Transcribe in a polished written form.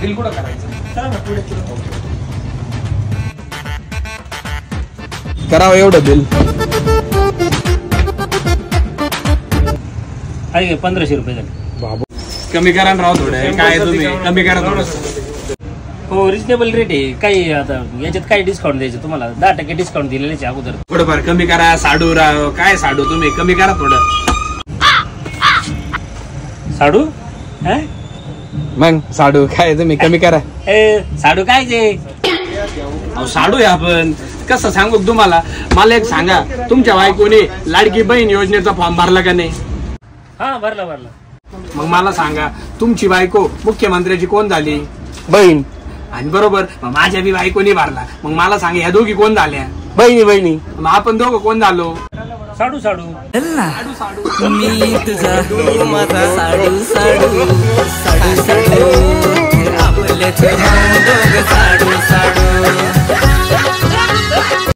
Bill कुठं करायचं? करावं एवढं बिल. आहे 1500 रुपये झाले. बाबू कमी करा ना राव थोडं. काय तुम्ही कमी करा थोडं. हो रिजनेबल रेट आहे. काही आता याच्यात काय डिस्काउंट द्यायचं तुम्हाला? 10% डिस्काउंट दिलेलेच आहे अगोदर. थोडंफार कमी करा. साडू राव काय साडू तुम्ही कमी करा थोडं. साडू मग साडू काय तुम्ही कमी करा. साडू काय ते? अहो साडू आहे आपण. कसं सांगू तुम्हाला? मला एक सांगा, तुमच्या बायकोने लाडकी बहीण योजनेचा फॉर्म भरला का नाही? हा भरला. मग मला सांगा, तुमची बायको मुख्यमंत्र्याची कोण झाली? बहीण. आणि बरोबर मग माझ्या बी बायकोनी भरला. मग मला सांगा, ह्या दोघी कोण झाल्या? बहिणी. मग आपण दोघं कोण झालो? साडू मी तुझा माझा साडू आपल्याच